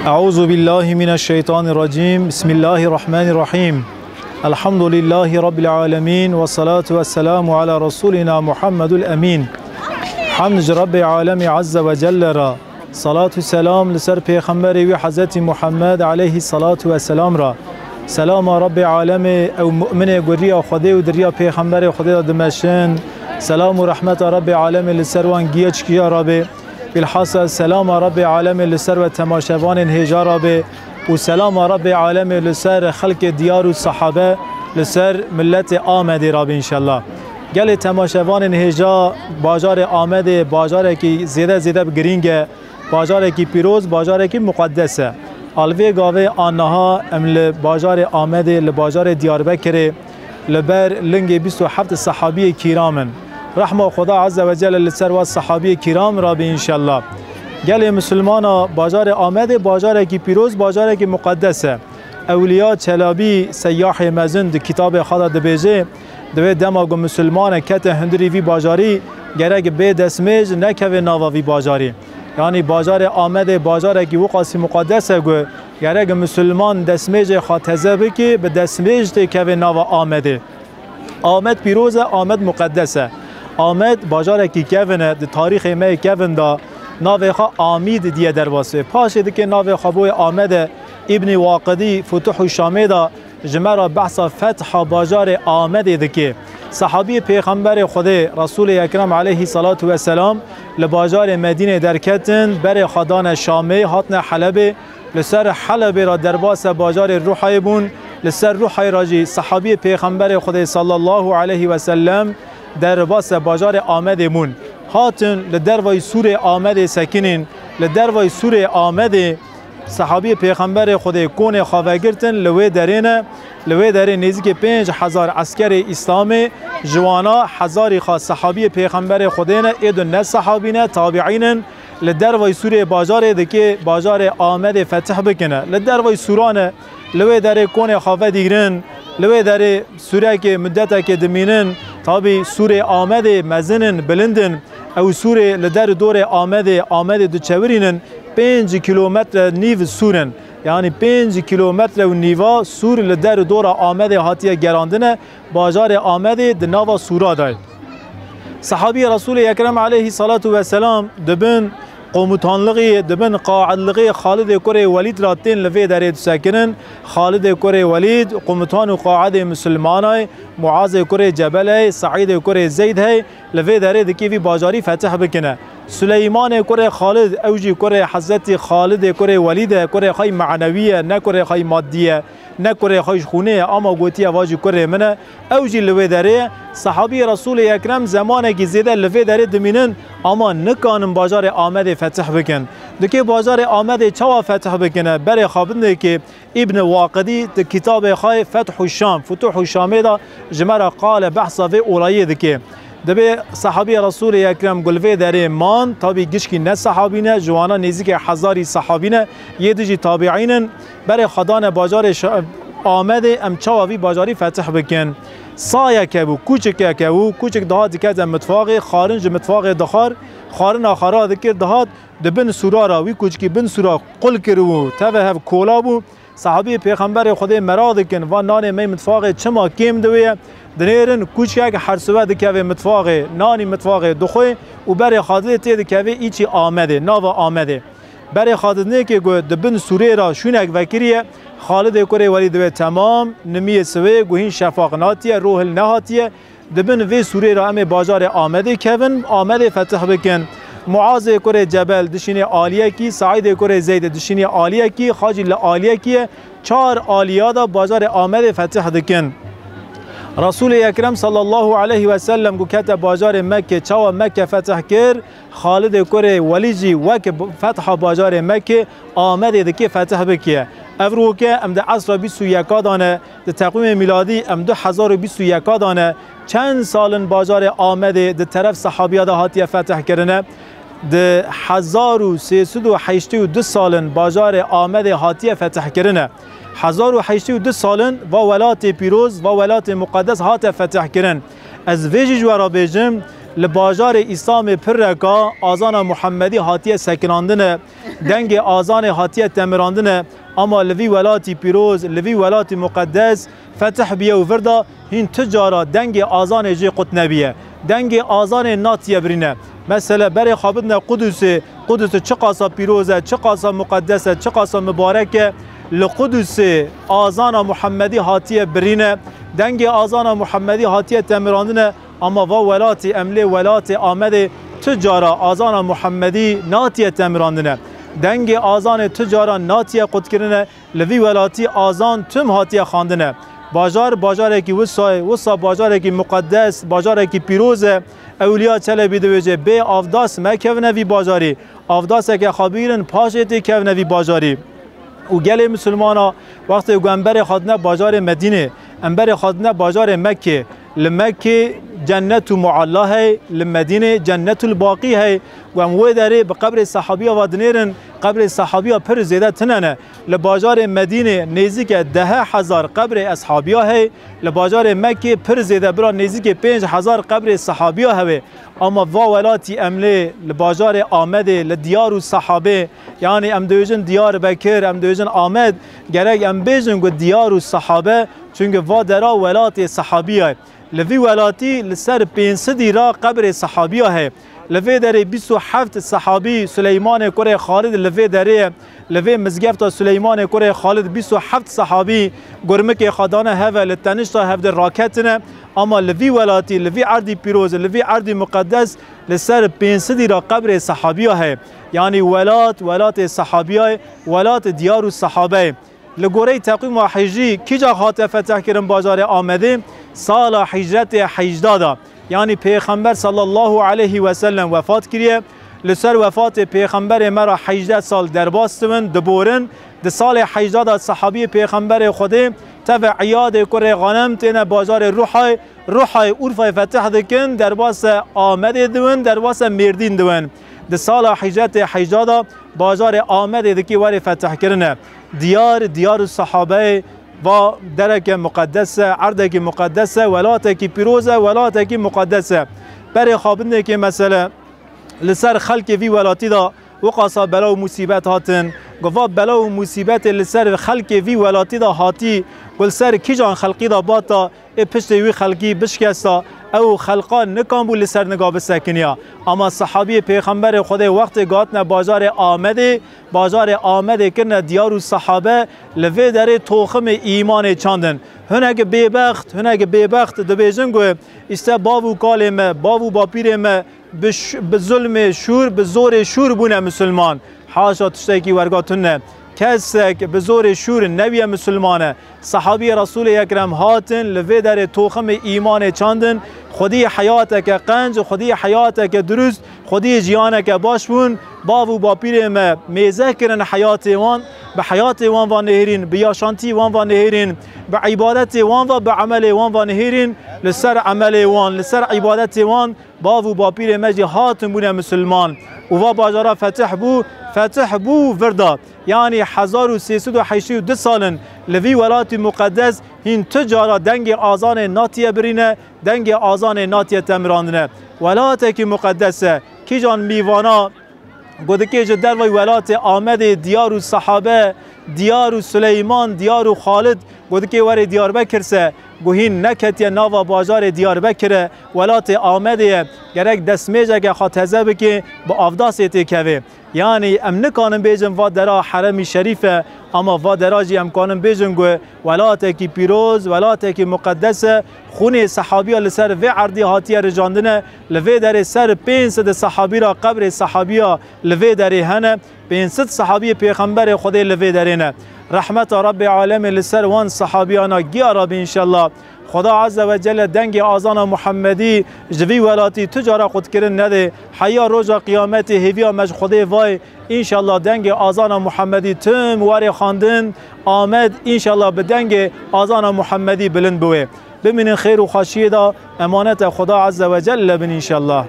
أعوذ بالله من الشيطان الرجيم بسم الله الرحمن الرحيم الحمد لله رب العالمين والصلاة والسلام على رسولنا محمد الأمين حمد رب العالم عز وجل را صلاة السلام لسر پیغمبر و حضرت محمد عليه الصلاة والسلام را سلام رب العالم او مؤمن گریا خدا و دریا پیغمبر خدا دمشن سلام و رحمت رب العالم لسر وان گیچ کیا را به بالحاصل سلام رب العالم لسر و تماشوان هجا را به و سلام رب العالم لسر خلق دیار و صحابه لسر ملت آمد را به انشالله گل تماشوان هجا باجار آمد باجار کی زیاده بگرینگه باجار کی پیروز باجار کی مقدسه الوی گاوه آنها امل باجار آمد لباجار دیاربکر لبر لنگ 27 صحابی کرامن رحمه خدا عز و جل لسر و صحابی کرام را به انشالله گل مسلمان باجار آمد باجار کی پیروز باجار کی مقدسه اولیا چلابی سیاح مزن کتاب خدا دبیجه دوی دماغ مسلمان کت هندری وی باجاری گرگ به دسمیج نکوه ناوی باجاری یعنی باجار آمد باجار کی وقاسی مقدسه گو گرگ مسلمان دسمیج خاتزه بکی به دسمیج تی کوه ناو آمده آمد پیروزه آمد مقدسه آمد باجار کی کوه ده تاریخ می کوه دا ناو خا آمید دیه در واسه پاشه ده که ناو خابوی آمد ابن واقدی فتوح شامه دا جمرا بحث فتح باجار آمد ده که صحابی پیغمبر خدا رسول اکرم علیه الصلاة و السلام لباجار مدینه درکتن بر خدان شامه هاتن حلب لسر حلب را درباس باجار روحای بون لسر روحای راجی صحابی پیغمبر خدا صلی الله علیه و سلم درباس باجار آمد مون هاتن لدروای سور آمد سکنین لدروای سور آمد صحابی پیغمبر خدا کون خواگرتن لوی درینه لوی در نزدیک 5000 عسکر اسلام جوانا هزاری خاص صحابی پیغمبر خدا نه ادن نه صحابینه تابعین لدر وای سوره بازار دکی بازار آمد فتح بکنه لدر وای سورانه لوی در کون خواه دیگرن لوی در سوره که مدت که دمینن تابی سوره آمد مزنن بلندن او سوره لدر دور آمد دو چورینن 5 کیلومتر نیو سورن یعنی 5 کیلومتر و نیوا سور لدر دور آمد هاتیه گراندنه باجار آمد دناوا سورا دای صحابی رسول اکرم علیه الصلاة و السلام دبن قومتانلغی دبن قاعدلغی خالد کره ولید راتین لفی دارید ساکنن خالد کره ولید قومتان و قاعد مسلمانای معاذ کره جبل سعید کره زید های لفی دارید که وی باجاری فتح بکنه سلیمان کره خالد اوجی کره حضرت خالد کره ولید کره خای معنویه نه کره خای مادیه نه کره خایش خونه اما گوتی واجی کره منه اوجی لوی داره صحابی رسول اکرم زمانه که زیده لوی داره دمینن اما نکانم باجار آمد فتح بکن دکی باجار آمد چوا فتح بکنه بر خوابنده که ابن واقدی کتاب خای فتح الشام فتوح الشام دا جمره قال بحثا و اولایه دکی دبی صحابی رسول اکرم گلوی داره مان تابی گشکی نه صحابینه جوانا نزدیک هزاری صحابینه یه دیجی تابعینن برای خدان باجار آمد ام چاوی باجاری فتح بکن سایه که بو کوچک دهات که از متفاق خارنج متفاق دخار خارن آخرا دکر دهات دبن سورا را وی کوچکی بن سورا قل کرو تفه هف کولا بو صحابی پیغمبر خدا مراد کن و نان می متفاق چما کم دویه دنیرن کوچک هر سوه دکوه متفاق نانی متفاق دخوی و برای خاطر تید که ایچی آمده ناو آمده برای خاطر نه که گو دبن سوره را شونک وکریه خالد کره ولید و تمام نمی سوه گوهین شفاق ناتیه روح نهاتیه دبن وی سوره را ام باجار آمده کون آمده فتح بکن معاذ کره جبل دشینی عالیه کی سعید کره زید دشینی عالیه کی خاجل عالیه کی 4 عالیه دا باجار آمده فتح دکن رسول اکرم صلی الله علیه و سلم گو کت باجار مکه چاو مکه فتح کر خالد کره ولیجی وک فتح باجار مکه آمده دکی فتح بکیه افرو که ام ده عصر 21 دانه ده تقویم میلادی ام 2021 دانه چند سالن باجار آمده ده طرف صحابیات هاتیه فتح کرنه ده 1382 سالن باجار آمده هاتیه فتح کرنه 1082 سالن و ولات پیروز و ولات مقدس هات فتح کرن از ویجی جوارا بیجم لباجار اسلام پرکا آزان محمدی هاتیه سکناندنه دنگ آزان هاتیه تمراندنه اما لوی ولاتی پیروز لوی ولاتی مقدس فتح بیه و وردا هین تجارا دنگ آزان جی قطنبیه دنگ آزان ناتیه برینه مثلا برای خابدنا قدس چه قاسا پیروزه چه قاسا مقدسه چه قاسا مبارکه لقدس آزان محمدی هاتیه برینه دنگ آزان محمدی هاتیه تمراندنه اما و ولاتی املی ولاتی آمده تجارا آزان محمدی ناتیه تمراندنه دنگ آزان تجارا ناتیه قد کرنه لوی ولاتی آزان تم هاتیه خواندنه باجار کی وسا باجار کی مقدس باجار کی پیروز اولیا چله بیدوجه به افداس مکونه وی باجاری افداس که خبیرن پاشتی کونه وی باجاری و گله مسلمانا وقتی گنبر خادنه باجار مدینه انبر خادنه باجار مکه لمکه جنت معلا ہے لمدینه جنت الباقی ہے و امو داره به قبر صحابیه و دنیرن قبر صحابیه پر زیده تننه لباجار مدینه نزدیک 10,000 قبر اصحابیه ہے لباجار مکه پر زیده برا نزدیک 5,000 قبر صحابیه ہے اما و ولاتی امله لباجار آمده لدیار و صحابه یعنی ام دویجن دیار بکر ام دویجن آمد گرگ ام بیجن گو دیار و صحابه چونکه و درا ولات صحابیه لوی ولاتی لسر 500 را قبر صحابیه ہے لوی داره 27 صحابی سلیمان کره خالد لوی داره لوی مزگفت سلیمان کره خالد 27 صحابی گرمک خدانه هوا لتنشتا هفد راکتنه اما لوی ولاتی لوی عردی پیروز لوی عردی مقدس لسر 500 را قبر صحابیه ہے یعنی ولات صحابیه ولات دیار و صحابه لگوره تقویم و حجی کی جا خاطر فتح کرن بازار آمده سال حجرت حجدادا یعنی پیغمبر صلی الله علیه و سلم وفات کریه لسر وفات پیغمبر مرا 18 سال درباستون دبورن د سال حجدادا صحابی پیغمبر خوده تبع عیاد کره غنم تینه بازار روحای عرفای فتح دکن درباس آمده دون درباس مردین دون د سال حجرت حجدادا بازار آمده دکی وری فتح کرنه دیار صحابه و درک مقدسه عردک مقدسه ولاتکی پیروزه ولاتکی مقدسه برای خوابنده که مثلا لسر خلق وی ولاتی دا وقاسا بلا و مصیبت هاتن گفا بلا و مصیبت لسر خلق وی ولاتی دا هاتی گل سر کی جان خلقی دا باتا پشت وی خلقی بشکستا او خلقا نکام بو لسر نگاه بسکنیا اما صحابی پیغمبر خدا وقت گاتنا بازار آمده کنه دیار و صحابه لوی داره توخم ایمان چاندن هنگ بیبخت دو بیجن گوه استه باو کالمه باو باپیرمه به ظلم شور به زور شور بونه مسلمان حاشا تشتکی ورگاتونه کسی که به زور شور نبی مسلمانه صحابی رسول اکرم هاتن لوی در توخم ایمان چاندن خودی حیات که قنج خودی حیات که درست خودی جیانه که باش بون باو با پیر ما میزه کرن حیات وان به حیات وان و نهرین به یاشانتی وان و نهرین به عبادت وان و به عمل وان و نهرین لسر عمل وان لسر عبادت وان باو با پیر ما هاتن بونه مسلمان و باجارا فتح بو وردا یعنی 1382 سالن لوی ولات مقدس هین تجارا دنگ آزان ناتیه برینه دنگ آزان ناتیه تمراندنه ولات کی مقدسه کی جان میوانا گودکی در وی ولات آمد دیار و صحابه دیار و سلیمان دیار و خالد گودکی ور دیار بکرسه گوهین نکتی ناوا بازار دیار بکره ولات آمده گرک دسمیجه که خاتزه بکی با افداسی تکوه یعنی ام نکانم بیجم و درا حرمی شریفه اما و دراجی امکانم بیجم گو ولات کی پیروز ولات کی مقدسه خون صحابی لسر و عردی هاتیه رجاندنه لوی در سر 500 صحابی را قبر صحابی لوی در هنه 500 صحابی پیغمبر خدا لوی درینه رحمت رب العالمین لسر وان صحابیانا گیارا بی انشالله خدا عز و جل دنگ آزان محمدی جوی ولاتی تجارا خود کرن نده حیا روز قیامت هیویا مج خدا وای انشالله دنگ آزان محمدی تم واری خواندن آمد انشالله به دنگ آزان محمدی بلند بوه بمین خیر و خاشیه دا امانت خدا عز و جل بن انشالله